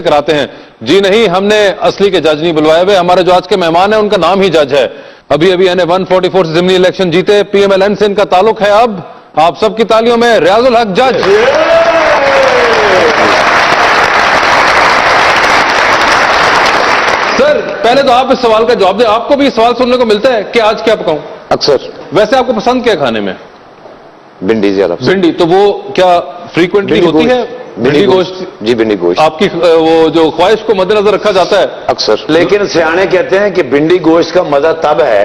कराते हैं। जी नहीं, हमने असली के जज नहीं बुलवाए हुए, हमारे जो आज के मेहमान हैं उनका नाम ही जज है। अभी अभी यानी 144 से ज़िमनी इलेक्शन जीते, पीएमएलएन से इनका ताल्लुक है। अब आप सबकी तालियों में रियाजुल हक जज। सर पहले तो आप इस सवाल का जवाब दें, आपको भी सवाल सुनने को मिलता है कि आज क्या पकाऊं? अक्सर। वैसे आपको पसंद क्या है खाने में? भिंडी ज्यादा। भिंडी, तो वो क्या फ्रीक्वेंटली होती है? भिंडी गोश्त। जी भिंडी गोश्त आपकी वो जो ख्वाहिश को मद्देनजर रखा जाता है अक्सर। लेकिन सियाने कहते हैं कि भिंडी गोश्त का मजा तब है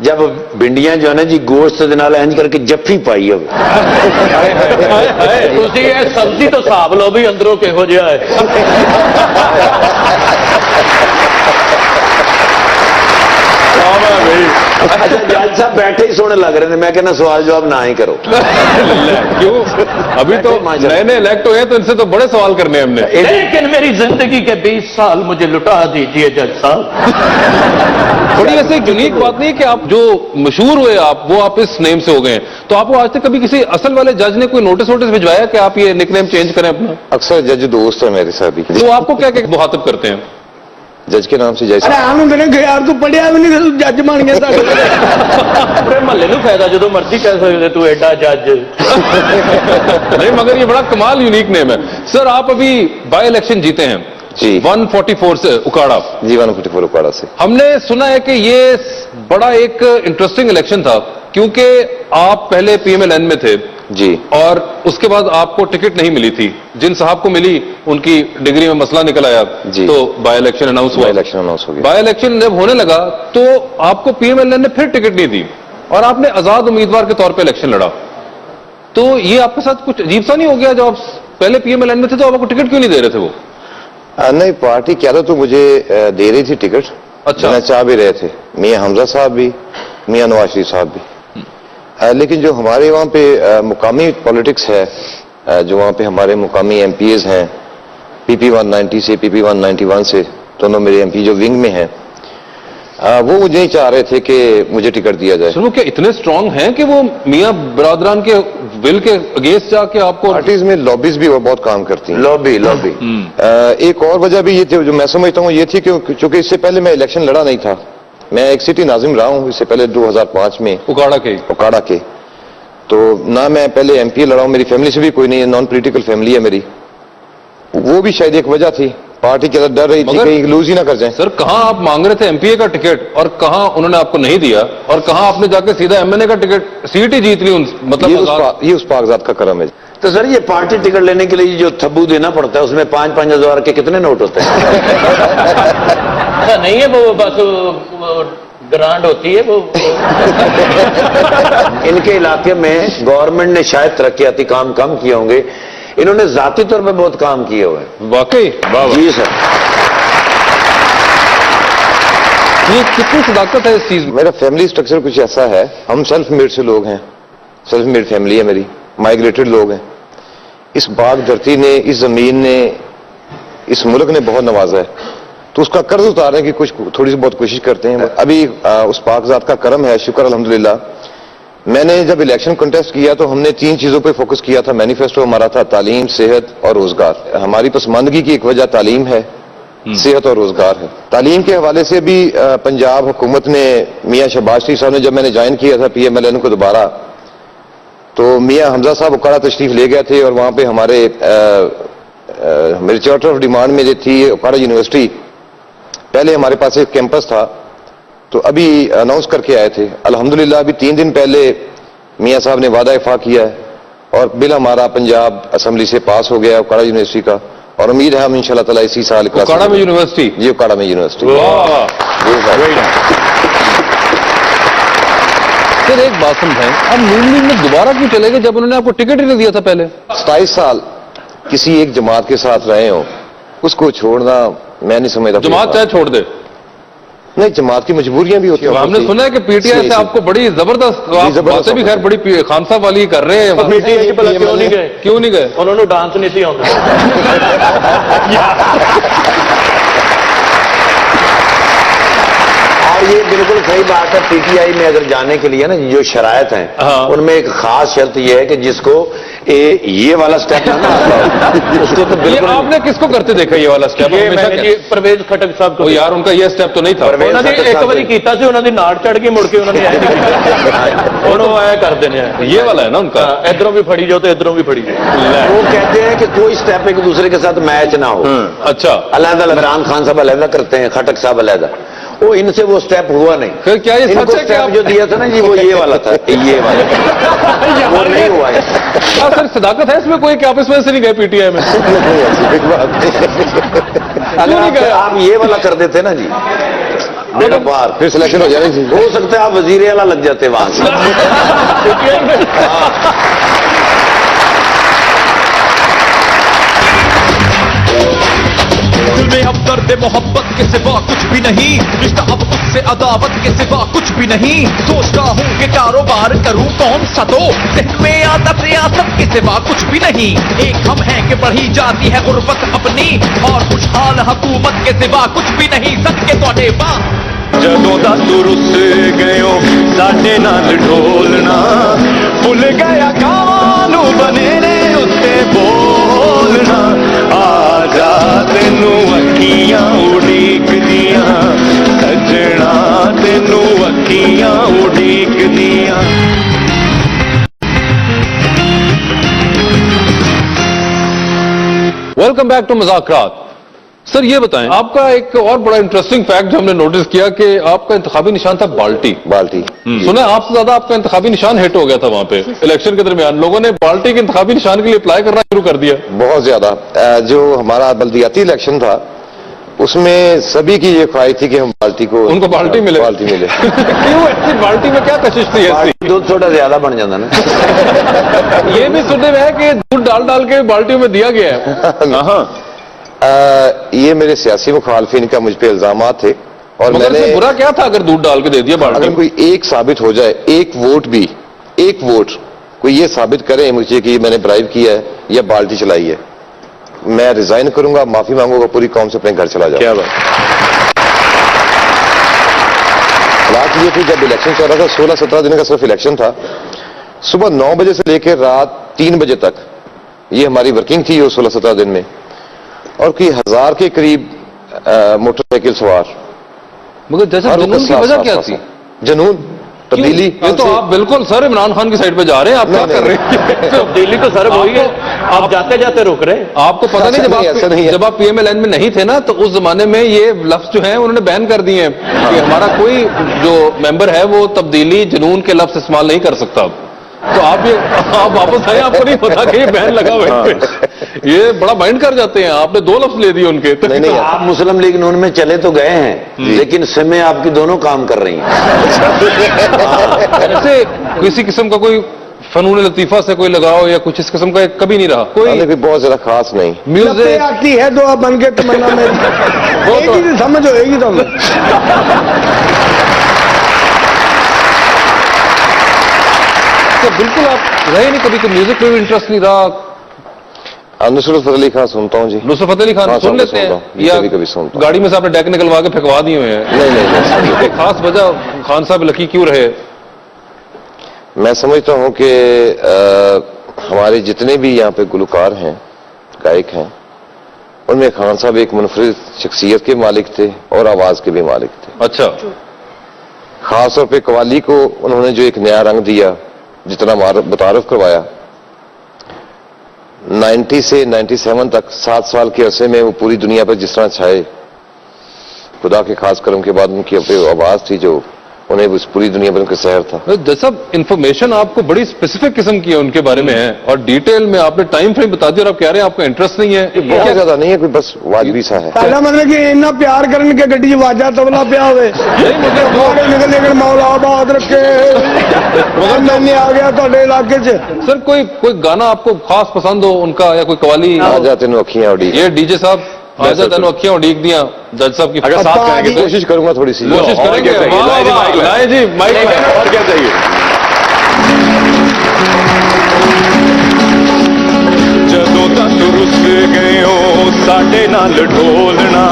जब भिंडियां जो है ना जी गोश्त के नाल इंज करके जफ्फी पाई हो। ਤੁਸੀਂ ਇਹ ਸਬਜ਼ੀ ਤੋਂ ਹਿਸਾਬ ਲਓ ਵੀ ਅੰਦਰੋਂ ਕਿਹੋ ਜਿਹਾ ਹੈ। अच्छा जज साहब बैठे ही सोने लग रहे थे, मैं कहना सवाल जवाब ना ही करो। क्यों? अभी तो नए नए इलेक्ट हुए हैं तो इनसे तो बड़े सवाल करने हैं हमने। लेकिन मेरी जिंदगी के 20 साल मुझे लुटा दीजिए जज साहब। थोड़ी ऐसे यूनिक बात नहीं है कि आप जो मशहूर हुए आप वो आप इस नेम से हो गए हैं, तो आपको आज तक कभी किसी असल वाले जज ने कोई नोटिस वोटिस भिजवाया कि आप ये निकनेम चेंज करें अपना? अक्सर जज दोस्त है मेरे साथ भी। तो आपको क्या क्या मुखातिब करते हैं जज के नाम से? जैसे मैंने यार तू पढ़िया भी नहीं, जज बन गया। अपने महल्ले ਨੂੰ फायदा जो मर्जी कह सकते तू एडा जज। नहीं मगर ये बड़ा कमाल यूनिक नेम है। सर आप अभी बाय इलेक्शन जीते हैं जी 144 से उकाड़ा। जी 144 उकाड़ा से। हमने सुना है कि ये बड़ा एक इंटरेस्टिंग इलेक्शन था क्योंकि आप पहले पीएमएलएन में थे जी, और उसके बाद आपको टिकट नहीं मिली थी। जिन साहब को मिली उनकी डिग्री में मसला निकल आया जी, तो बाय इलेक्शन अनाउंस हुआ। इलेक्शन अनाउंस हो गया। बाय इलेक्शन जब होने लगा तो आपको पीएमएलएन ने फिर टिकट नहीं दी और आपने आजाद उम्मीदवार के तौर पर इलेक्शन लड़ा। तो ये आपके साथ कुछ अजीब सा नहीं हो गया? जब आप पहले पीएमएलएन में थे तो आपको टिकट क्यों नहीं दे रहे थे वो? नहीं, पार्टी क्या तो मुझे दे रही थी टिकट। अच्छा। चाह भी रहे थे मियां हमजा साहब भी, मियां नवाज शरीफ साहब भी। लेकिन जो हमारे वहाँ पे मुकामी पॉलिटिक्स है, जो वहाँ पे हमारे मुकामी एमपीएज हैं पीपी 190 से पीपी 191 से, दोनों मेरे एमपी जो विंग में हैं, वो मुझे नहीं चाह रहे थे कि मुझे टिकट दिया जाए। सर वो क्या इतने स्ट्रांग हैं कि वो मियां बरादरान के विल के अगेंस्ट जाके आपको? पार्टीज में लॉबीज भी वो बहुत काम करती हैं। लॉबी एक और वजह भी ये थी, जो मैं समझता हूँ ये थी क्योंकि इससे पहले मैं इलेक्शन लड़ा नहीं था। मैं एक सिटी नाजिम रहा हूँ इससे पहले 2005 में उकाड़ा के। तो ना मैं पहले एमपी लड़ा हूँ, मेरी फैमिली से भी कोई नहीं है, नॉन पॉलिटिकल फैमिली है मेरी। वो भी शायद एक वजह थी, पार्टी के अंदर डर रही थी कहीं लूज ही ना कर जाए। सर कहां आप मांग रहे थे एमपीए का टिकट और कहां उन्होंने आपको नहीं दिया, और कहां आपने जाके सीधा एमएनए का टिकट सीट ही जीत ली? मतलब ये उस पाकजात का करम है। तो सर ये पार्टी टिकट लेने के लिए जो थब्बू देना पड़ता है उसमें 5-5 हजार के कितने नोट होते हैं? ऐसा नहीं है, वो बस ग्रांट होती है वो। इनके इलाके में गवर्नमेंट ने शायद तरक्याती काम कम किए होंगे, इन्होंने जाती तौर पे बहुत काम किए हुए हैं। वाकई? जी सर। ये कितनी सदाकत है इस चीज में? मेरा फैमिली स्ट्रक्चर कुछ ऐसा है, हम सेल्फ मेड से लोग हैं, सेल्फ मेड फैमिली है मेरी, माइग्रेटेड लोग हैं। इस बाग धरती ने, इस जमीन ने, इस मुल्क ने बहुत नवाजा है, तो उसका कर्ज उतारने की कुछ थोड़ी सी बहुत कोशिश करते हैं। अभी उस पाकजात का करम है, शुक्र अल्हम्दुलिल्लाह। मैंने जब इलेक्शन कंटेस्ट किया तो हमने 3 चीजों पे फोकस किया था। मैनिफेस्टो हमारा था तालीम, सेहत और रोजगार। हमारी पसमानदगी की एक वजह तालीम है, सेहत और रोजगार है। तालीम के हवाले से भी पंजाब हुकूमत ने, मियां शहबाज शरीफ साहब ने, जब मैंने ज्वाइन किया था पीएमएलएन को दोबारा, तो मियां हमजा साहब उकाड़ा तशरीफ ले गए थे और वहां पे हमारे मेरे चार्टर ऑफ डिमांड में जो थी उकाड़ा यूनिवर्सिटी, पहले हमारे पास एक कैंपस था, तो अभी अनाउंस करके आए थे। अल्हम्दुलिल्लाह अभी 3 दिन पहले मियां साहब ने वादा इफा किया है और बिल हमारा पंजाब असेंबली से पास हो गया है उकाड़ा यूनिवर्सिटी का, और उम्मीद है हम इंशाल्लाह ताला इसी साल उकाड़ा में यूनिवर्सिटी? जी उकाड़ा में यूनिवर्सिटी। सर एक बात समझाएं, आप नून लीग में दोबारा क्यों चले गए जब उन्होंने आपको टिकट ही नहीं दिया था पहले? 27 साल किसी एक जमात के साथ रहे हो, उसको छोड़ना मैं नहीं समझता। जमात चाहे छोड़ दे, नहीं जमात की मजबूरियां भी होती हैं। हमने सुना है कि पीटीआई से आपको बड़ी जबरदस्त बातें भी खैर बड़ी खान साहब वाली कर रहे हैं। क्यों नहीं गए? क्यों नहीं गए? उन्होंने डांस नहीं थी आता। और ये बिल्कुल सही बात है, पीटीआई में अगर जाने के लिए ना जो शरायत हैं, उनमें एक खास शर्त यह है कि जिसको ये वाला स्टेप ना उसको तो ये बिल्कुल आपने किसको करते देखा ये वाला स्टेप? ਇਹ हमेशा ਮੈਂ ਜੀ कहते- ਪ੍ਰਵੇਸ਼ ਖਟਕ ਸਾਹਿਬ ओ ਤੋਂ यार उनका ये स्टेप तो नहीं था। परवेज ਉਹਨਾਂ ਨੇ खट्टर ਇੱਕ साहब ਵਾਰੀ ने- ਕੀਤਾ ਸੀ, ਉਹਨਾਂ ਦੀ ਨਾੜ ਚੜ ਕੇ ਮੁੜ ਕੇ ਉਹਨਾਂ ਨੇ ਐ ਨਹੀਂ ਕੀਤਾ। ਹੁਣ ਉਹ ਐ ਕਰਦੇ ਨੇ ये वाला है ना उनका। ਇਧਰੋਂ ਵੀ ਫੜੀ ਜਾਓ ਤੇ ਇਧਰੋਂ ਵੀ ਫੜੀ ਜਾਓ। वो कहते हैं कि कोई स्टेप एक दूसरे के साथ मैच ना हो। अच्छा, अलहदा इमरान खान साहब अलहदा करते हैं, खटक साहब अलहदा, वो इनसे वो स्टेप हुआ नहीं। फिर क्या ये इनको सच है कि स्टेप आप जो दिया था ना जी वो ये वाला था, ये वाला वो नहीं हुआ है। हाँ, सर सदाकत है इसमें कोई कि आप इसमें से नहीं गए पीटीआई में? नहीं ऐसी कोई बात नहीं। अगर नहीं गए? आप ये वाला कर देते ना जी मेरा बार, फिर सिलेक्शन हो जानी थी। हो सकता है आप वजीर आला लग जाते वहां से। दिल में अब दर्द मोहब्बत के सिवा कुछ भी नहीं, रिश्ता अब उससे अदावत के सिवा कुछ भी नहीं। सोचता हूँ कि कारोबार करूँ कौन सा, तो दिल में आदत रियासत के सिवा कुछ भी नहीं। एक हम हैं कि बढ़ी जाती है गुर्बत अपनी, और खुशहाल हुकूमत के सिवा कुछ भी नहीं। सच के तोड़े वाह ਜਦੋਂ ਦਾ ਤੂੰ ਰੁੱਸ ਗਇਓ ਸਾਡੇ ਨਾਲ ਢੋਲਣਾ, ਭੁੱਲ ਗਿਆ ਗਾਵਾਂ ਨੂੰ ਬਨੇਰੇ ਉੱਤੇ ਬੋਲਣਾ। ਆ ਜਾ ਤੈਨੂੰ ਅੱਖੀਆਂ ਉਡੀਕਦੀਆਂ, ਸੱਜਣਾ ਤੈਨੂੰ ਅੱਖੀਆਂ ਉਡੀਕਦੀਆਂ। Welcome back to Muzakarat. Sir ये बताएं, आपका एक और बड़ा इंटरेस्टिंग फैक्ट जो हमने नोटिस किया कि आपका इंतखाबी निशान था बाल्टी। बाल्टी सुना है आपसे ज्यादा आपका इंतखाबी निशान हिट हो गया था वहां पे इलेक्शन के दरमियान, लोगों ने बाल्टी के इंतखाबी निशान के लिए अप्लाई करना शुरू कर दिया। बहुत ज्यादा। जो हमारा बल्दियाती इलेक्शन था उसमें सभी की ये ख्वाहिश थी कि हम बाल्टी को, उनको बाल्टी मिले। बाल्टी मिले। क्यों ऐसी बाल्टी में क्या कशिश थी ऐसी? दूध थोड़ा ज्यादा बन जाता ना। ये भी सुनने में है कि दूध डाल डाल के बाल्टियों में दिया गया है। हाँ, ये मेरे सियासी मुखालफिन का मुझ पे इल्जामात थे, और मगर मैंने इसमें बुरा क्या था अगर दूध डाल के दे दिया बाल्टी अगर में? कोई एक साबित हो जाए, एक वोट कोई ये साबित करे मुझे कि मैंने ब्राइब किया है या बाल्टी चलाई है, मैं रिजाइन करूंगा, माफी मांगूंगा, पूरी कौम से अपने घर चला जाऊंगा। क्या बात। हालात ये थी जब इलेक्शन चल रहा था, 16-17 दिन का सिर्फ इलेक्शन था, सुबह 9 बजे से लेकर रात 3 बजे तक ये हमारी वर्किंग थी वो 16-17 दिन में, और कोई 1000 के करीब मोटरसाइकिल सवार। मगर जैसे हर जुनून वक्त की साफ- वजह साफ- क्या साफ- थी? जुनून, तब्दीली। ये तो आप बिल्कुल सर इमरान खान की साइड पे जा रहे हैं, आप क्या नहीं, कर रहे हैं? तो दिल्ली तो सर वही है, आप जाते जाते रुक रहे हैं। आपको पता नहीं, ऐसा नहीं है। जब आप पीएमएलएन में नहीं थे ना, तो उस जमाने में ये लफ्ज जो है उन्होंने बैन कर दिए हैं कि हमारा कोई जो मेंबर है वो तब्दीली जुनून के लफ्ज इस्तेमाल नहीं कर सकता। तो आप वापस आए, आपको नहीं पता कि ये बैन लगा हुआ है इस पे। ये बड़ा माइंड कर जाते हैं, आपने 2 लफ्ज ले दिए उनके। नहीं नहीं आप मुस्लिम लीग नून में चले तो गए हैं, लेकिन सिमें आपकी दोनों काम कर रही हैं। ऐसे किसी किस्म का कोई फनून लतीफा से कोई लगाओ या कुछ इस किस्म का कभी नहीं रहा कोई कोई बहुत ज्यादा खास नहीं। लपे म्यूजिक? आती है दुआ बन के तमन्ना मेरी, एक ही समझ होएगी तुम्हें। तो बिल्कुल आप रहे नहीं, कभी तो म्यूजिक में भी इंटरेस्ट नहीं रहा? नुसरत फतेह अली खान सुनता हूँ जी। नुसरत फतेह अली खान हाँ, सुन लेते सुनता हैं हूँ। या कभी-कभी सुनता हूँ। गाड़ी में से आपने डेक निकलवा के फेंकवा दिए हुए हैं? नहीं नहीं नहीं। कोई खास वजह खान साहब लकी क्यों रहे? मैं समझता हूं कि हमारे जितने भी यहाँ पे गुलकार हैं, गायक हैं, उनमें खान साहब एक मुनफरिद शख्सियत के मालिक थे और आवाज के भी मालिक थे। अच्छा, खास तौर पे कवाली को उन्होंने जो एक नया रंग दिया, जितना मुतारफ करवाया, 90 से 97 तक 7 साल के अरसे में वो पूरी दुनिया पर जिस तरह छाए, खुदा के खास करम के बाद उनकी आवाज थी जो उन्हें उस पूरी दुनिया पर उनका सहर था। जैसा इंफॉर्मेशन आपको बड़ी स्पेसिफिक किस्म की है उनके बारे में है, और डिटेल में आपने टाइम फ्रेम बता दिया और आप कह रहे हैं आपका इंटरेस्ट नहीं है। बहुत ज्यादा नहीं है, कोई बस वाजबी सा है। पहला मतलब कि इन्ना प्यार करन के गड्डी वाजा तबला पिया हुए थोड़े निकल निकल मौला आबाद रखे मगर मैंने आ गया ਤੁਹਾਡੇ इलाके च। सर कोई गाना आपको खास पसंद हो उनका, या कोई कवाली? आ जाते नो अखियां उड़ी। ये डीजे साहब आजा तेन अखियां उड़ीक दिया जज साहब की अगर साथ करेंगे तो कोशिश करूंगा थोड़ी सी। कोशिश करेंगे। वाह, वाह, वाह, लाएं जी माइक लाएं। और क्या चाहिए? ਜਦੋਂ ਦਾ ਤੂੰ ਰੁੱਸ ਗਇਓ ਸਾਡੇ ਨਾਲ ਢੋਲਣਾ,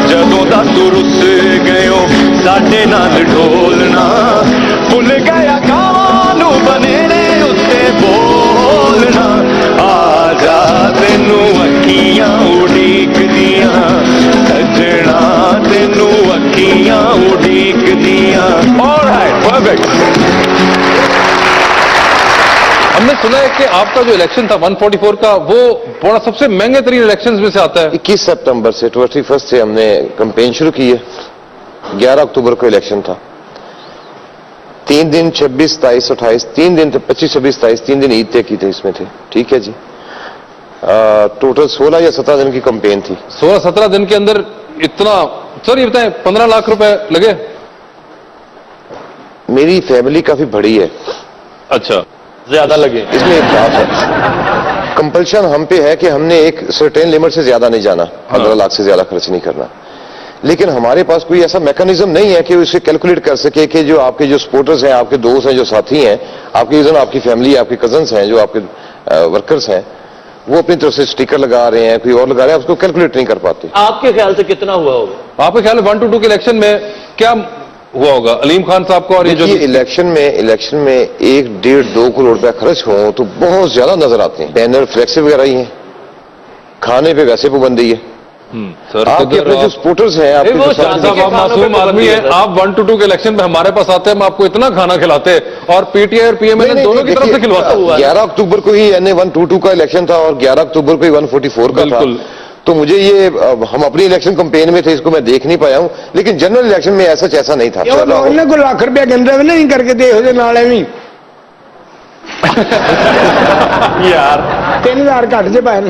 ਜਦੋਂ ਦਾ ਤੂੰ ਰੁੱਸ ਗਇਓ ਸਾਡੇ ਨਾਲ ਢੋਲਣਾ, ਭੁੱਲ ਗਿਆ ਗਾਵਾਂ ਨੂੰ ਬਨੇਰੇ ਉੱਤੇ ਬੋਲਣਾ। अखियां उड़ीकदियां सजना तेनू अखियां उड़ीकदियां। Alright, perfect. हमने सुना है कि आपका जो इलेक्शन था 144 का, वो बड़ा सबसे महंगे तरीन इलेक्शंस में से आता है। 21 सितंबर से 21 से हमने कैंपेन शुरू की है। 11 अक्टूबर को इलेक्शन था। 3 दिन 26, 27, 28, 3 दिन थे, 25, 26, 27, 3 दिन ईद तय की थे इसमें थे। ठीक है जी। टोटल 16 या 17 दिन की कैंपेन थी। 16-17 दिन के अंदर इतना, सर ये बताएं 15 लाख रुपए लगे? मेरी फैमिली काफी बड़ी है, अच्छा, ज्यादा लगे। इसमें एक बात है, कंपल्शन हम पे है कि हमने एक सर्टेन लिमिट से ज्यादा नहीं जाना, 15 लाख से ज्यादा खर्च नहीं करना। लेकिन हमारे पास कोई ऐसा मैकेनिज्म नहीं है कि उसे कैलकुलेट कर सके कि जो आपके जो सपोर्टर्स हैं, आपके दोस्त हैं, जो साथी हैं, आपके यूजन, आपकी फैमिली, आपके कजन्स हैं, जो आपके वर्कर्स हैं, वो अपनी तरफ से स्टिकर लगा रहे हैं, कोई और लगा रहे हैं, उसको कैलकुलेट नहीं कर पाते। आपके ख्याल से कितना हुआ होगा? आपके ख्याल में 1-2 के इलेक्शन में क्या हुआ होगा अलीम खान साहब का? और ये जो इलेक्शन में 1-1.5-2 करोड़ रुपया खर्च हो तो बहुत ज्यादा नजर आते हैं। बैनर, फ्लेक्स वगैरह ही हैं, खाने पे वैसे पाबंदी है। सर आपके अपने जो सपोर्टर्स हैं, आपके जो साथी साहब, आप मासूम आदमी हैं, आप 1-2 के इलेक्शन में हमारे पास आते हैं, हम आपको इतना खाना खिलाते हैं और पीटीआई और पीएमएल दोनों की तरफ से खिलवाता हुआ है। 11 अक्टूबर को ही यानी 122 का इलेक्शन था और 11 अक्टूबर को ही 144 का था। तो मुझे ये, हम अपनी इलेक्शन कैंपेन में थे, इसको मैं देख नहीं पाया हूं, लेकिन जनरल इलेक्शन में ऐसा नहीं था। उन्होंने को लाख रुपया कहते नहीं करके दे हो नाले भी यार 3000 घट से पाए।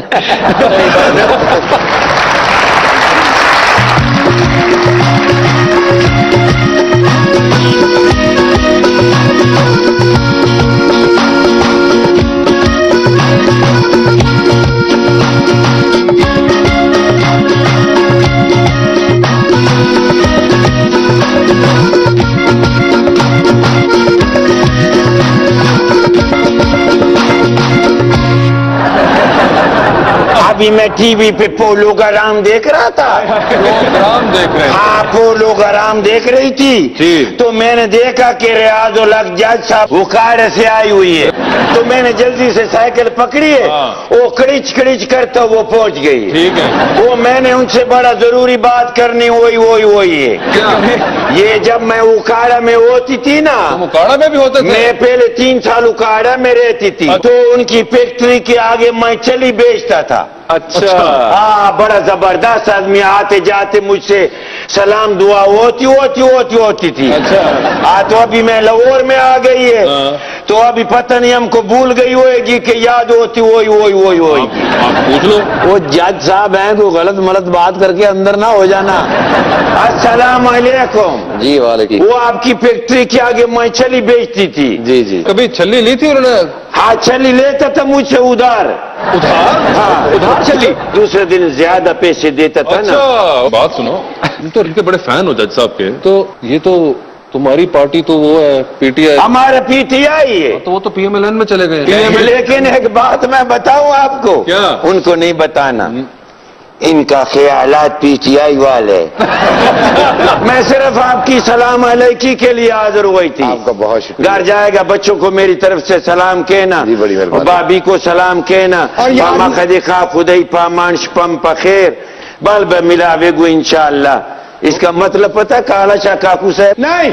अभी मैं टीवी पे पोलो का राम देख रहा था। प्रोग्राम देख रहे हैं? हाँ, पोलो का राम देख रही थी। जी। तो मैंने देखा कि रियाजुल हक जज साहब वो कार से आई हुई है, तो मैंने जल्दी से साइकिल पकड़ी है। वो खड़ीच खड़ीच करता वो पहुंच गई। ठीक है। वो मैंने उनसे बड़ा जरूरी बात करनी, वही है। क्या? ये जब मैं उकाड़ा में होती थी ना, मुकाड़ा में भी होते थे? मैं पहले 3 साल उकाड़ा में रहती थी। तो उनकी फैक्ट्री के आगे मैं चली बेचता था। अच्छा। हाँ, बड़ा जबरदस्त आदमी, आते जाते मुझसे सलाम दुआ होती थी। अच्छा। तो अभी मैं लाहौर में आ गई है। तो अभी पता नहीं हमको भूल गई होगी कि याद होती वही। आप पूछ लो। वो जज साहब हैं, तो गलत मलत बात करके अंदर ना हो जाना। अस्सलाम वालेकुम। जी वालेकुम। वो आपकी फैक्ट्री के आगे मैं छली बेचती थी। जी। कभी छल्ली ली थी उन्होंने? हाँ, छली लेता था मुझसे उधार। हाँ, उधार छली। दूसरे दिन ज्यादा पैसे देता था ना। अच्छा, बात सुनो, तुम तो इनके बड़े फैन हो जज साहब के, तो ये तो तुम्हारी पार्टी तो वो है पीटीआई। हमारा पीटीआई है। तो वो तो पीएमएलएन में चले गए। लेकिन एक बात मैं बताऊं आपको। क्या? उनको नहीं बताना, इनका ख्यालात पीटीआई वाले। मैं सिर्फ आपकी सलाम अलैकी के लिए हाजिर हुई थी। आपका बहुत शुक्रिया। घर जाएगा, बच्चों को मेरी तरफ से सलाम कहना। जी, बड़ी मेहरबानी। और भाभी को सलाम कहना। और यार- मामा खदी खा खुदाई पामान शपम पखेर बल ब मिलावेगु इंशाअल्लाह। इसका मतलब पता काला शाह काकू साहब? नहीं,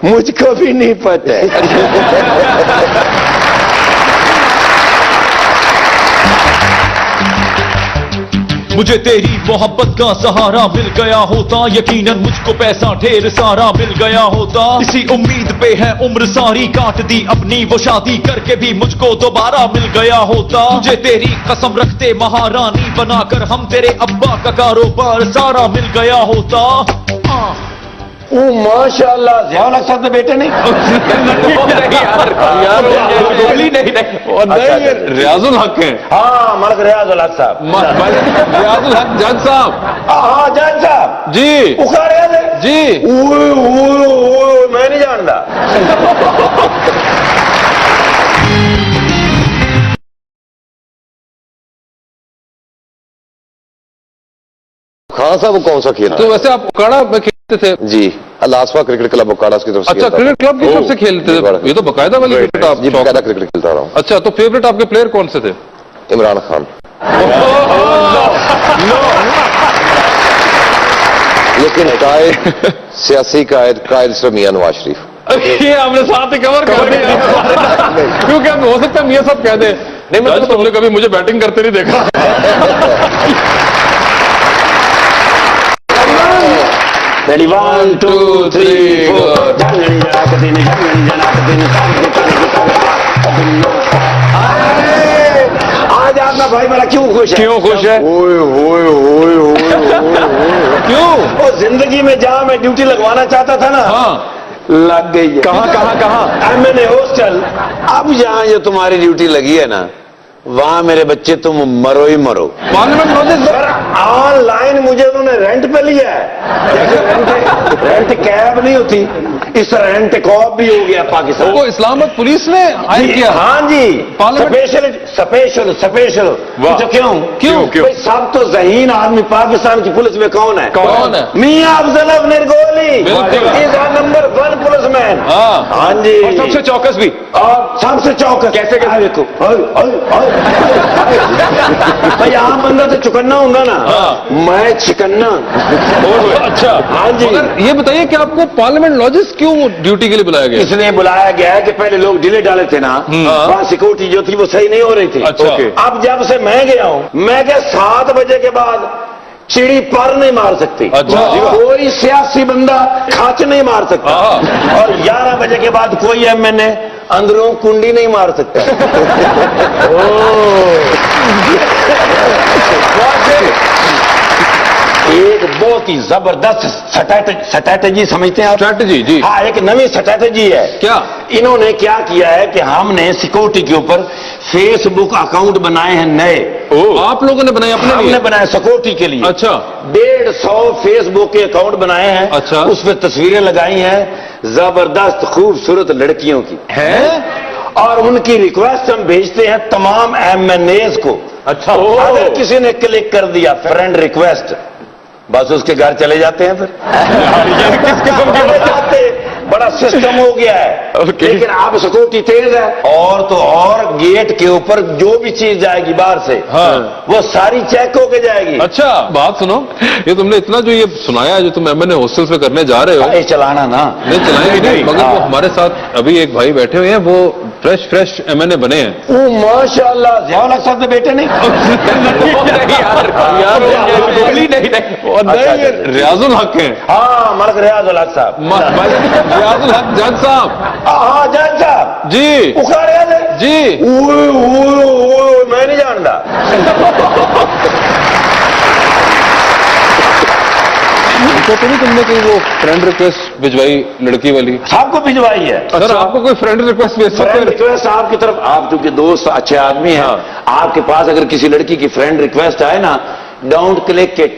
मुझको भी नहीं पता है। मुझे तेरी मोहब्बत का सहारा मिल गया होता, यकीनन मुझको पैसा ढेर सारा मिल गया होता। इसी उम्मीद पे है उम्र सारी काट दी अपनी, वो शादी करके भी मुझको दोबारा मिल गया होता। मुझे तेरी कसम रखते महारानी बनाकर हम तेरे अब्बा का कारोबार सारा मिल गया होता। ओ माशाअल्लाह, ध्यान रखा था बेटे ने। नहीं, रियाजुल हक है। हाँ, मलक रियाजुल हक साहब। रियाजुल हक जज साहब। हाँ, जज साहब जी। उखाड़े जी। मैं नहीं जानता। खान साहब, वो कौन सा खेल तो वैसे आप उकाड़ा में खेलते थे? जी, अलासफा क्रिकेट क्लब उकाड़ा की तरफ से अच्छा, खेलता क्रिकेट था। क्लब की तरफ से खेलते थे? ये तो बकायदा वाली क्रिकेट आप जी, बकायदा क्रिकेट खेलता रहा हूँ। अच्छा, तो फेवरेट आपके प्लेयर कौन से थे? इमरान खान। लेकिन कायद सियासी कायद सर मियां नवाज शरीफ। ये हमने साथ ही कवर कर दिया क्योंकि अब हो सकता है मियां साहब कह दे नहीं मतलब तुमने कभी मुझे बैटिंग करते नहीं देखा। Ready, 1, 2, 3, 4 आज आपका भाई बड़ा क्यों खुश है? क्यों खुश है? ओए ओए ओए ओए क्यों? वो जिंदगी में जहां मैं ड्यूटी लगवाना चाहता था ना, हाँ लग गई है। कहाँ मैंने हॉस्टल, अब जहां जो तुम्हारी ड्यूटी लगी है ना, वहां मेरे बच्चे तुम मरो ही मरो। पार्लियामेंट लॉजेस सर ऑनलाइन मुझे उन्होंने रेंट पे लिया है, जैसे रेंट कैब नहीं होती, इस रेंट कॉब भी हो गया पाकिस्तान को इस्लामाबाद पुलिस ने हायर किया। हाँ जी, पार्लियामेंट स्पेशल स्पेशल। तो क्यों भाई सब तो ज़हीन आदमी पाकिस्तान की पुलिस में कौन है? कौन है? मियां अफजल निर्गोली इज नंबर 1 पुलिसमैन। हाँ जी, सबसे चौकस भी और सबसे चौकस कैसे देखो भाई आम बंदा तो चुकन्ना होगा ना, मैं चिकन्ना। अच्छा हाँ जी, मगर ये बताइए कि आपको पार्लियामेंट लॉजेस क्यों ड्यूटी के लिए बुलाया गया? इसलिए बुलाया गया है कि पहले लोग डिले डाले थे ना, वहां सिक्योरिटी जो थी वो सही नहीं हो रही थी। अच्छा। अब जब से मैं गया हूं, मैं क्या 7 बजे के बाद चिड़ी पर नहीं मार सकती। अच्छा। कोई सियासी बंदा खाच नहीं मार सकता, और 11 बजे के बाद कोई एमएनए अंदरों कुंडी नहीं मार सकता। एक बहुत ही जबरदस्त स्ट्रैटेजी समझते हैं आप? स्ट्रैटेजी जी। हाँ, एक नई स्ट्रैटेजी है। क्या? इन्होंने क्या किया है कि हमने सिक्योरिटी के ऊपर फेसबुक अकाउंट बनाए हैं नए। आप लोगों ने बनाए अपने हमने लिए? बनाया सिक्योरिटी के लिए। अच्छा। 150 फेसबुक के अकाउंट बनाए हैं। अच्छा। उसमें तस्वीरें लगाई हैं जबरदस्त खूबसूरत लड़कियों की है, और उनकी रिक्वेस्ट हम भेजते हैं तमाम एमएनएज को। अच्छा। अगर किसी ने क्लिक कर दिया फ्रेंड रिक्वेस्ट, बस उसके घर चले जाते हैं। फिर किस किस्म चले जाते, बड़ा सिस्टम हो गया है। लेकिन आप सिक्योरिटी तेज है, और तो और गेट के ऊपर जो भी चीज जाएगी बाहर से, वो सारी चेक होके जाएगी। अच्छा बात सुनो, ये तुमने इतना जो ये सुनाया है जो तुम एमएनए हॉस्टल्स में करने जा रहे हो, ये चलाना ना नहीं चलाएंगे नहीं, मगर वो हमारे साथ अभी एक भाई बैठे हुए हैं, वो फ्रेश एमएनए बने हैं। ओ माशाल्लाह, ज़िया लग सकते बेटे नहीं रियाजुल हक हैं। हाँ, मलक रियाजुल हक साहब। रियाजुल हक जज साहब। हाँ जज साहब जी। उखाड़िया थे जी। मैं नहीं जानता। तो नहीं तुमने कोई वो फ्रेंड रिक्वेस्ट भिजवाई लड़की वाली? सबको भिजवाई है। सर आपको कोई फ्रेंड रिक्वेस्ट भेज सकते फ्रेंड हैं? रिक्वेस्ट आपकी तरफ, आप चूंकि दोस्त अच्छे आदमी हैं, आपके पास अगर किसी लड़की की फ्रेंड रिक्वेस्ट आए ना, डोंट क्लिक इट,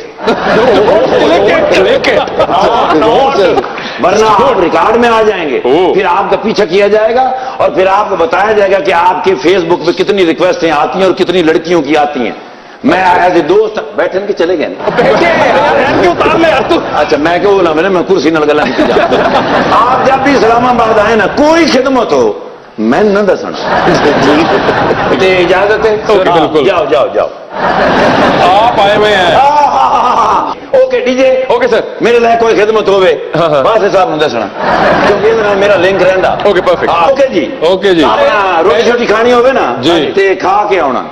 वरना आप रिकॉर्ड में आ जाएंगे। फिर आपका पीछा किया जाएगा और फिर आपको बताया जाएगा कि आपके फेसबुक पे कितनी रिक्वेस्टें आती हैं और कितनी लड़कियों की आती हैं। मैं एज ए दोस्त बैठन के चले गए ना, उतार ले यार तू। अच्छा मैं क्यों बोला, मैं कुर्सी न लगा। आप जब भी इस्लामाबाद आए ना, कोई खिदमत हो मैं न दसना। इजाजत है? बिल्कुल। जाओ जाओ जाओ, आप आए हुए हैं। Okay DJ, okay sir. मेरे लिए कोई खिदमत होवे बस साहब न दसना, क्योंकि ਇਹਦੇ ਨਾਲ मेरा लिंक रहता। Okay perfect. ओके जी, ओके जी। अपना रोटी छोटी खानी होवे ना जी, ते खा के आना।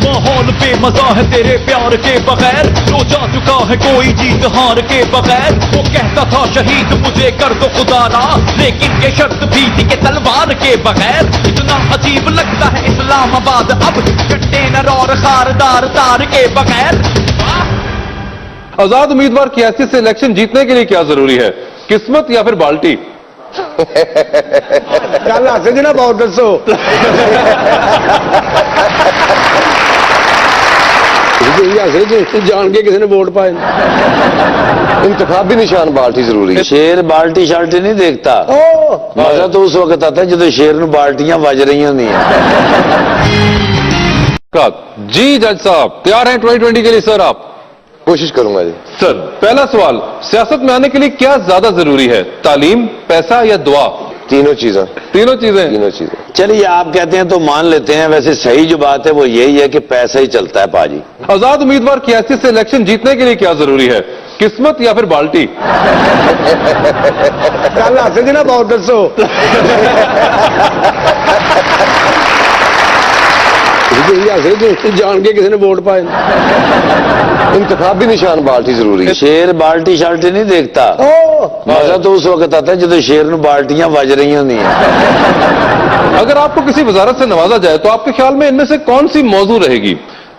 माहौल बेमजा है तेरे प्यार के बगैर, जो जा चुका है कोई जीत हार के बगैर। वो कहता था शहीद मुझे कर दो खुदारा, लेकिन ये शर्त भी थी कि तलवार के बगैर। इतना अजीब लगता है इस्लामाबाद अब, कंटेनर और खारदार तार के बगैर। आजाद उम्मीदवार की हैसियत से इलेक्शन जीतने के लिए क्या जरूरी है, किस्मत या फिर बाल्टी? गल हस जी ना बहुत दसो। जान के किसी ने वोट पाए। इंतखाबी निशान बाल्टी जरूरी है। शेर बाल्टी शाल्टी नहीं देखता, मजा तो उस वक्त आता है जब शेर ਨੂੰ बाल्टियां बज रही होंदियां। जी जज साहब तैयार हैं 2020 के लिए? सर आप कोशिश करूंगा जी। सर, पहला सवाल, सियासत में आने के लिए क्या ज्यादा जरूरी है, तालीम, पैसा या दुआ? तीनों चीजें। तीनों चीजें। तीनों चीजें। चलिए आप कहते हैं तो मान लेते हैं, वैसे सही जो बात है वो यही है कि पैसा ही चलता है पाजी। आजाद उम्मीदवार की हैसियत से इलेक्शन जीतने के लिए क्या जरूरी है, किस्मत या फिर बाल्टी? गल हस जी ना बहुत दसो। जान के किसी ने वोट पाए। इंतखाबी निशान बाल्टी जरूरी है। शेर बाल्टी शाल्टी नहीं देखता, मजा तो उस वक्त आता है जब शेर ਨੂੰ बाल्टियां बज रही होंगी। अगर आपको किसी वजारत से नवाजा जाए तो आपके ख्याल में इनमें से कौन सी मौजू रहेगी,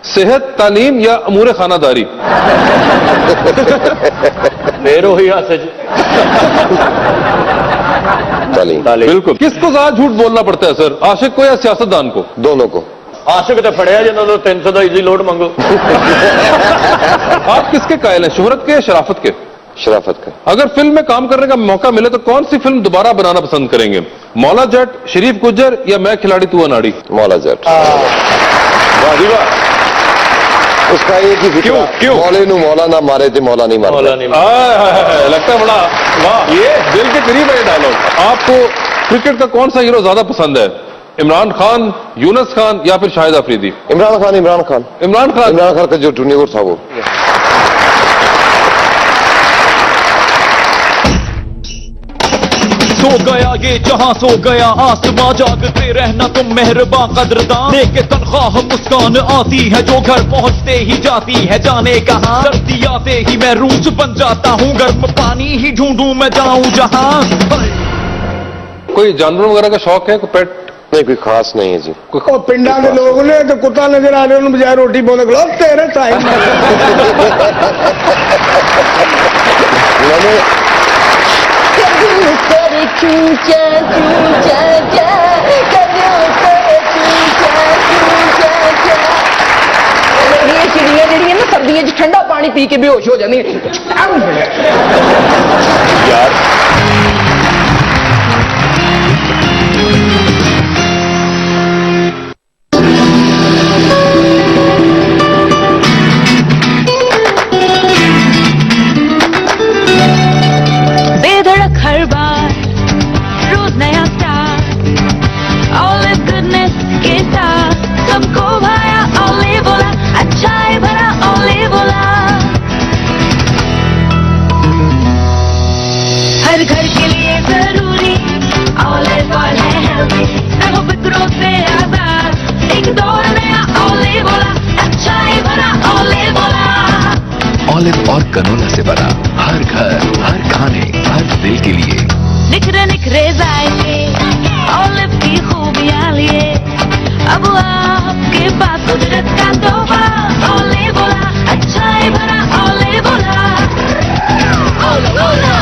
सेहत, तालीम या अमूर खानादारी? फिर वही हाथ जी। तालीम। बिल्कुल। किसको ज्यादा झूठ बोलना पड़ता है सर, आशिक को या सियासतदान को? दोनों को। आशिक तो फड़िया जिन्हों तो 300 का इजी लोड मंगो। आप किसके कायल हैं, शोहरत के या शराफत के? शराफत का। अगर फिल्म में काम करने का मौका मिले तो कौन सी फिल्म दोबारा बनाना पसंद करेंगे, मौला जट, शरीफ गुज्जर या मैं खिलाड़ी तू अनाड़ी? मौला जट। उसका एक ही फिक्र, क्यों? मौले नु मौला ना मारे थे मौला नहीं मारा। लगता है बड़ा वाह, ये दिल के करीब है डायलॉग। आपको क्रिकेट का कौन सा हीरो ज्यादा पसंद है, इमरान खान, यूनुस खान या फिर शाहिद अफरीदी? इमरान खान। इमरान खान। इमरान खान। इमरान खान का जो टूर्नामेंट था वो। सो गया ये जहां, सो गया आसमां, जागते रहना तुम मेहरबां कदरदान। लेके तनख्वाह मुस्कान आती है जो घर पहुंचते ही जाती है जाने कहां। सर्दी आते ही मैं रूज बन जाता हूँ, गर्म पानी ही ढूंढूं मैं जाऊं जहां। कोई जानवरों वगैरह का शौक है, कोई पेट? नहीं, कोई खास नहीं है जी। पिंडा के लोग ने तो कुत्ता नजर आ रहे उन्होंने बजाय रोटी बोले खिलाओ तेरे टाइम। मैंने चिड़िया जी ना सर्दियों ठंडा पानी पी के बेहोश हो जाती यार बेधड़क हर बार रोज नया स्टार, ऑलिव गुडनेस के साथ सबको भाया ऑलिव बोला, अच्छा है भरा ऑलिव बोला। हर घर के लिए जरूरी ऑलिव ऑयल है हेल्दी, न हो फिक्रों से आजाद, एक दौर नया ऑलिव बोला, अच्छा है भरा ऑलिव बोला। ऑलिव और कनोला से बना हर घर, हर खाने, हर दिल के लिए। निखरे निखरे जाएंगे ऑलिव की खूबियां लिए, अब आपके पास कुदरत का तोहफा ऑलिव बोला, अच्छा है भरा ऑलिव बोला, ऑलिव बोला।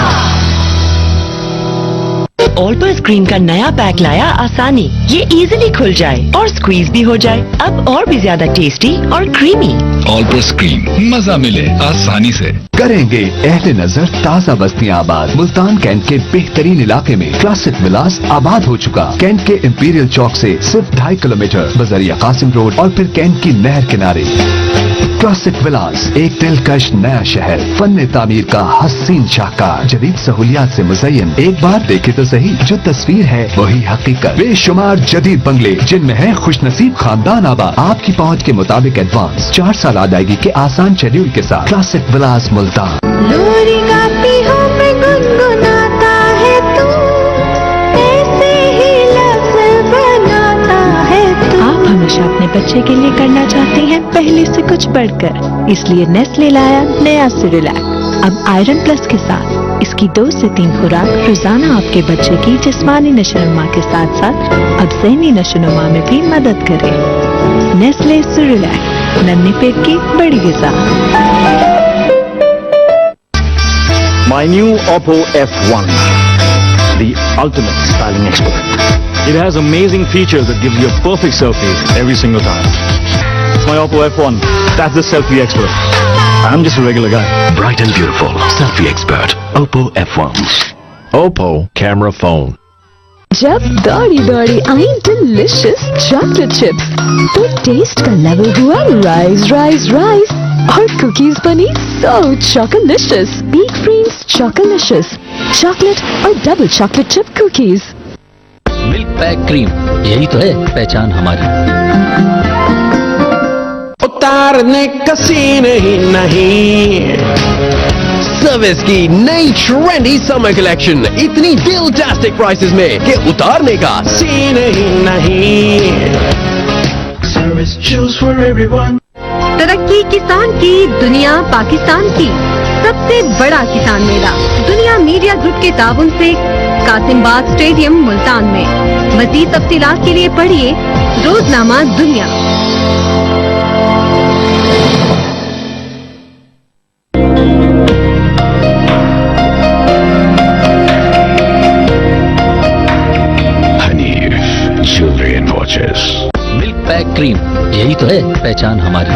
ऑल्पो स्क्रीन का नया पैक लाया आसानी, ये इजीली खुल जाए और स्क्वीज भी हो जाए, अब और भी ज्यादा टेस्टी और क्रीमी। ऑल्पो स्क्रीन, मजा मिले आसानी से। करेंगे अहले नजर ताजा बस्तियां आबाद। मुल्तान कैंट के बेहतरीन इलाके में क्लासिक विलास आबाद हो चुका। कैंट के इंपीरियल चौक से सिर्फ 2.5 किलोमीटर बजरिया कासिम रोड और फिर कैंट की नहर किनारे। क्लासिक विलास, एक दिलकश नया शहर, फन तामीर का हसीन शाहकार, जदीद सहूलियात से मुज़य्यन। एक बार देखे तो सही, जो तस्वीर है वही हकीकत। बेशुमार जदीद बंगले जिनमें है खुशनसीब खानदान आबाद, आपकी पहुंच के मुताबिक एडवांस, 4 साल अदायगी के आसान शेड्यूल के साथ। क्लासिक विलास मुल्तान। लोरी गाती हूँ मैं, गुनगुनाता है तू, ऐसे ही लफ्ज़ बनाता है तू। आप हमेशा अपने बच्चे के लिए करना चाहते हैं पहले से कुछ बढ़कर, इसलिए नेस्ले लाया नया सेरेलैक, अब आयरन प्लस के साथ। इसकी 2 से 3 खुराक रोजाना आपके बच्चे की जिस्मानी नशोनुमा के साथ साथ अब ज़हनी नशोनुमा में भी मदद करे। नेस्ले सेरेलैक, नन्हे पेट की बड़ी ग़िज़ा। My new Oppo F1, the ultimate styling expert. It has amazing features that give you a perfect selfie every single time. My Oppo F1, that's the selfie expert. I'm just a regular guy. Bright and beautiful selfie expert. Oppo F1. Oppo camera phone. जब दौड़ी दौड़ी आई delicious chocolate chips, तो test का level हुआ rise rise rise. और cookies बनी सो चॉकोलिशियस। Beak dreams चॉकोलिशियस, chocolate और double chocolate chip cookies. Milk pack cream, यही तो है पहचान हमारी। उतारने का सीन ही नहीं, सर्विस की नई ट्रेंडी समर कलेक्शन इतनी दिलचस्प प्राइसेस में कि उतारने का सीन ही नहीं। Service choose for everyone. तरक्की किसान की, दुनिया पाकिस्तान की। सबसे बड़ा किसान मेला दुनिया मीडिया ग्रुप के ताउन से कासिमबाग स्टेडियम मुल्तान में। मज़ीद तफसीलात के लिए पढ़िए Roznama Duniya. Jewellery and watches. Milk pack cream, यही तो है पहचान हमारी।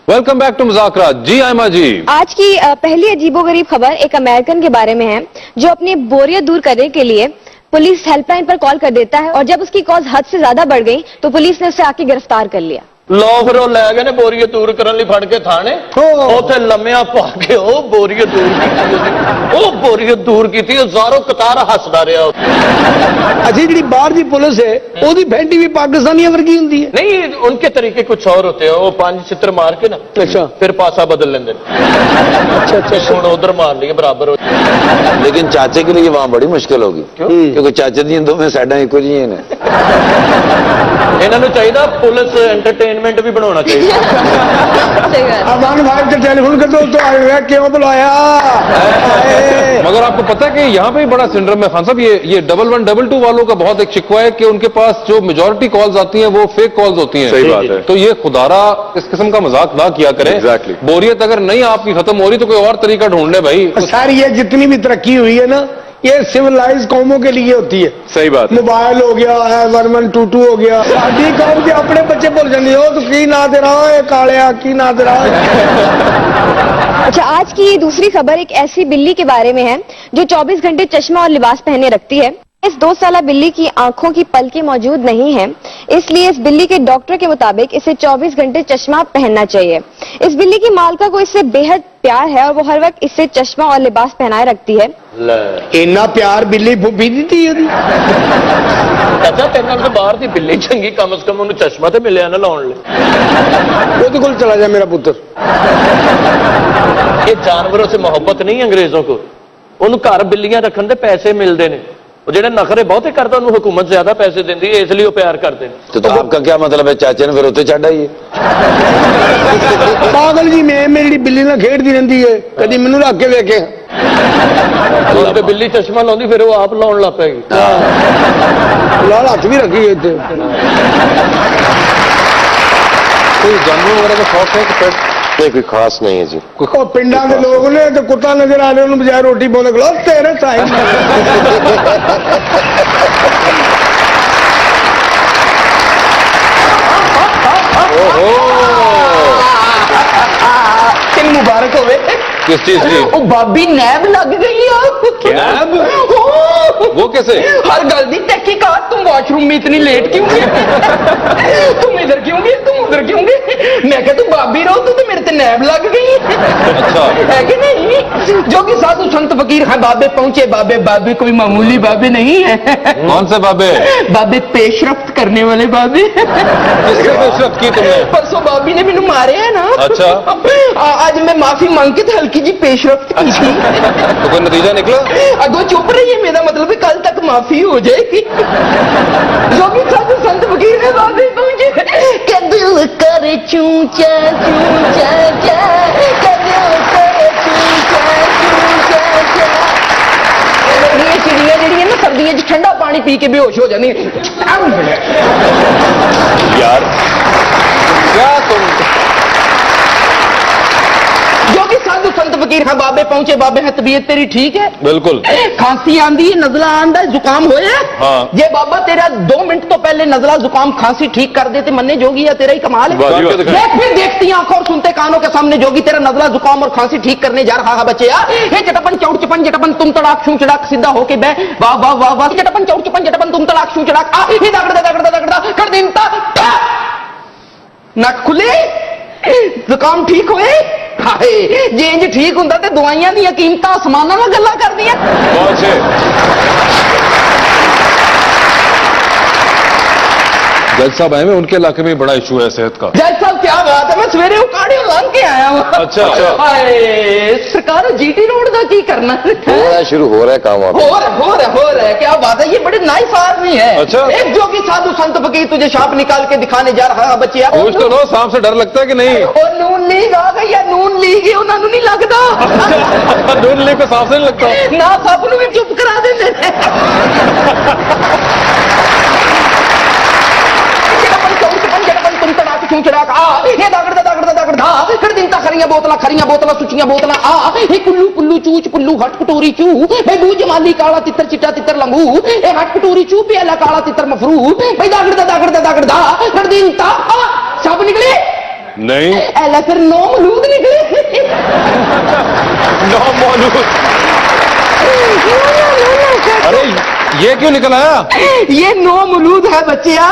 Welcome back to Muzakara. जी आयमा जी, आज की पहली अजीबोगरीब खबर एक अमेरिकन के बारे में है जो अपनी बोरियत दूर करने के लिए पुलिस हेल्पलाइन पर कॉल कर देता है और जब उसकी कॉज हद से ज्यादा बढ़ गई तो पुलिस ने उसे आके गिरफ्तार कर लिया। लो फिर वो लै गए ने बोरीयत दूर करने ਲਈ फड़ के थाने उथे लम्मिया पा के ਉਹ बोरीयत दूर की, ਉਹ बोरीयत दूर की थी। ਜ਼ਾਰੋ कतार हसदा रहा। अच्छी जी बाहर की पुलिस है ओदी फैंटी भी पाकिस्तानी वर्गी होंदी है। नहीं, उनके तरीके कुछ और होते हैं। वो 5 चित्र मार के ना, अच्छा, फिर पासा बदल लेंगे। अच्छा अच्छा, हुण उधर मार लिए बराबर हो। लेकिन चाचे के लिए वहां बड़ी मुश्किल होगी, क्योंकि चाचे दी दोवें साइडां इक्को जिहियां ने। इन्हां नूं चाहिदा पुलिस एंटरटेनमेंट भी बनाना चाहिए। अमान भाई के टेलीफोन कर दो तो आएगा, क्यों बुलाया? मगर आपको पता है कि यहाँ पे भी बड़ा सिंड्रोम है खान साहब। ये 1122 वालों का बहुत एक शिकवा है कि उनके पास जो मेजॉरिटी कॉल्स आती हैं वो फेक कॉल्स होती हैं। सही बात है। तो ये खुदारा इस किस्म का मजाक ना किया करें। Exactly. बोरियत अगर नहीं आपकी खत्म हो रही तो कोई और तरीका ढूंढ ले भाई। सर ये जितनी भी तरक्की हुई है ना, ये सिविलाइज कौमों के लिए होती है। सही बात है। मोबाइल हो गया है, 1122 हो गया। साडी कौम के अपने बच्चे भूल जाते हो तो की ना दे रहा है कालिया, की ना दे रहा है। अच्छा, आज की दूसरी खबर एक ऐसी बिल्ली के बारे में है जो 24 घंटे चश्मा और लिबास पहने रखती है। इस 2 साला बिल्ली की आंखों की पलकें मौजूद नहीं हैं, इसलिए इस बिल्ली के डॉक्टर के मुताबिक इसे 24 घंटे चश्मा पहनना चाहिए। इस बिल्ली की मालका को इससे बेहद प्यार है और वो हर वक्त इससे चश्मा और लिबास पहनाए रखती है। इन्ना प्यार बिल्ली फूफी दी थी। चाचा तेरे नाल बाहर दी बिल्ली चंगी, कम से कम उन्हें चश्मा तो मिले ना लाउण ले। ਉਹਦੇ ਕੋਲ चला जा मेरा पुत्र। ये जानवरों से मोहब्बत नहीं अंग्रेजों को। उन्होंने घर बिल्लियां रखने दे पैसे मिलते हैं। वो जेडे नखरे बहुते करता उन्होंने हुकूमत ज्यादा पैसे देती है, इसलिए वो प्यार करते हैं। तो आपका क्या मतलब है? चाचे ने फिर उत्ते चढ़ आइए। पागल जी मैं मेरी बिल्ली ना खेड़ती रहती है, कभी मैनू रख के देखे। बिल्ली चश्मा लाउंदी फिर वो आप लाउण लग पेगी। लाल हाथ भी रखी है इत्थे। कोई जानवरों वगैरह का शौक है कि पेट? नहीं कोई खास नहीं है जी। पिंडा के लोग ने तो कुत्ता नजर आ रहे उन्होंने बजाय रोटी बोले खिलाओ तेरे साइड। तेन मुबारक होवे। किस चीज की? ओ भाभी नैब लग गई है। नैब? वो कैसे? हर गल दी तहकीकात। तुम वॉशरूम में इतनी लेट क्यों गए? तुम इधर क्यों गए? तुम उधर क्यों गए? मैं क्या तू भाभी रहो तू तो मेरे ते नैब लग गई। अच्छा है कि नहीं? जो कि साधु संत फकीर हैं बाबे पहुंचे। बाबे बाबे कोई मामूली बाबे नहीं है। कौन से बाबे? बाबे पेशरफ्त करने वाले बाबे। किससे पेशरफ्त की तुमने? परसों भाभी ने मैनू मारे है ना। अच्छा। आज मैं माफी मांग के तो हल्की जी पेशरफ्त की थी। तो कोई नतीजा निकला? अगो चुप रही है, मेरा मतलब है कल तक माफी हो जाएगी। जो भी साधु संत फकीर है बाबे पहुंचे। के दिल करे चूचा चूचा चा, के दिल करे चूचा चूचा चा। ये चिड़िया जी ना सर्दियों ठंडा पानी पी के बेहोश हो जाती। यार क्या तुम? जो कि साधु संत फकीर हाँ बाबे पहुंचे बाबे हैं तबीयत तेरी ठीक है बिल्कुल खांसी आंदी नजला आंदा जुकाम होया हाँ ये बाबा तेरा 2 मिनट तो पहले नजला जुकाम खांसी ठीक कर देते मन्ने जोगी या तेरा ही कमाल है देख फिर देखती आंखों और सुनते कानों के सामने जोगी तेरा नजला जुकाम और खांसी ठीक करने जा रहा है बच्चे यार हे चटपन चौड़ चपन जटपन तुम तड़ाक शू चड़ाक सीधा होके बह वाह वाह वाह वाह चटपन चौड़ चपन जटपन तुम तड़ाक शू चड़ाक आ हे दगड़ कर दिनता नक खुले जुकाम ठीक होए हाय जे इंज ठीक हुंदा ते दवाइयां दी कीमतां आसमानां नाल गल्लां करदियां बहुत जज साहब आए हैं उनके इलाके में बड़ा इशू है सेहत का जज साहब क्या बात है मैं सवेरे उकाड़े लान के आया हूं अच्छा हाय सरकार जीटी रोड का की करना शुरू हो रहा है काम हो रहा है क्या बात है ये बड़े नाइस आदमी है अच्छा एक जोगी साधु संत फकीर तुझे शाप निकाल के दिखाने जा रहा है बच्चे कुछ तो लो सांप से डर लगता है कि नहीं और नून लीग आ गई या नून लीग उन्होंने नहीं लगता नून लीग को सांप से नहीं लगता ना सांप भी चुप करा देते बोतला सुचियां बोतला आ हे कुल्लू पुल्लू चूच पुल्लू हट कटोरी चू भाई बू जमाली काला तितर चिट्टा तितर लंगू ए हट कटोरी चू प्याला काला तितर मफरू भाई दागड़ दा कर दिन ता सब निकले नहीं ऐला फिर 9 मलूद निकले 9 मलूद अरे ये क्यों निकल आया ये 9 मलूद है बच्चिया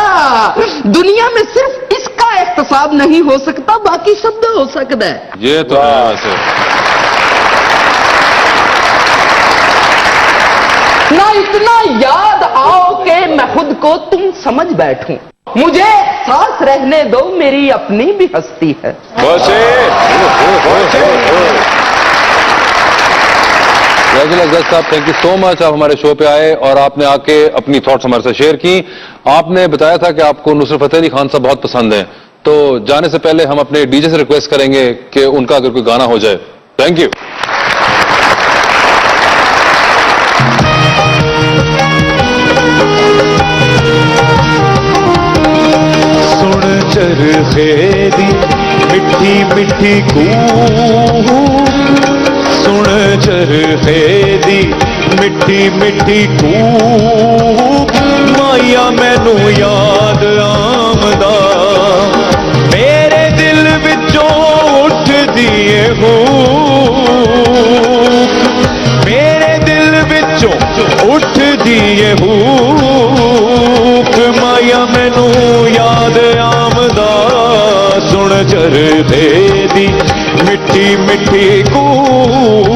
दुनिया में सिर्फ इसका इख्तिसाब नहीं हो सकता बाकी सब हो सकता है ये तो है ना इतना याद आओ कि मैं खुद को तुम समझ बैठूं मुझे सांस रहने दो मेरी अपनी भी हस्ती है जज साहब थैंक यू सो मच आप हमारे शो पे आए और आपने आके अपनी थॉट्स हमारे साथ शेयर की आपने बताया था कि आपको नुसरत फतेह अली खान साहब बहुत पसंद है तो जाने से पहले हम अपने डीजे से रिक्वेस्ट करेंगे कि उनका अगर कोई गाना हो जाए थैंक यू सुन चरखे दी मिठी मिठी कूक सुन चरखे दी मिठी मिठी कूक माया मैनू याद आमदा मेरे दिल विचों उठ दिए हूक मेरे दिल विचों उठ दिए हूक माया मैनू याद आमदा सुन चरखे दी मिठी मिठी कूक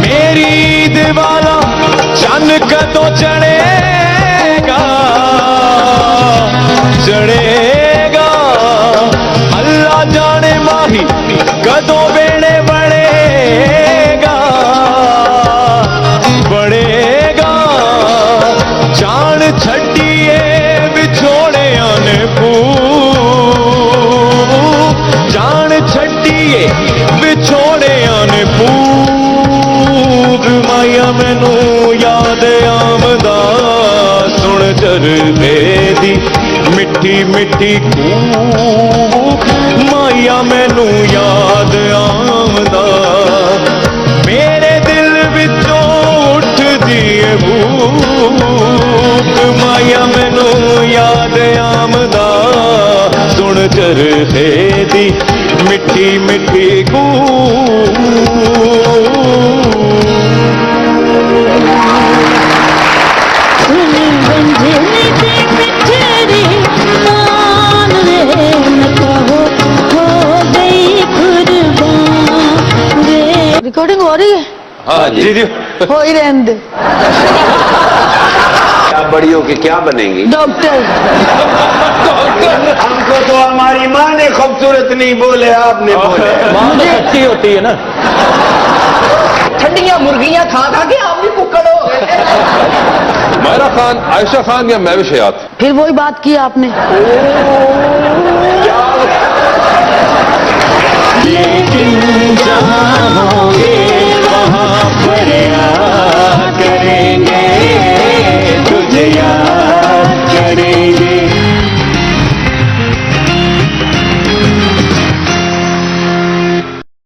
मेरी दीवाना चन्न कदों चढ़ेगा चढ़ेगा अल्लाह जाने माही कदों बेड़े बढ़ेगा बढ़ेगा जान छड्डिए बिछोड़े आने जान छड्डिए बिछोड़े आने माया मैनू याद आमदा सुन चरखे दी मिठी मिठी कूक माया मैनू याद आमदा मेरे दिल विचों उठ दिए भूख माया मैनू याद आमदा सुन चरखे दी मिठी मिठी कूक रिकॉर्डिंग हो रही है हाँ जी जी हो ही रहने दे आप बड़ी हो के क्या बनेंगी डॉक्टर हमको तो हमारी माँ ने खूबसूरत नहीं बोले आपने बोले मां तो अच्छी होती है ना ठंडियां मुर्गियां खा खा के आप भी कुक्कड़ हो गए मायरा खान आयशा खान या महविश हयात फिर वही बात की आपने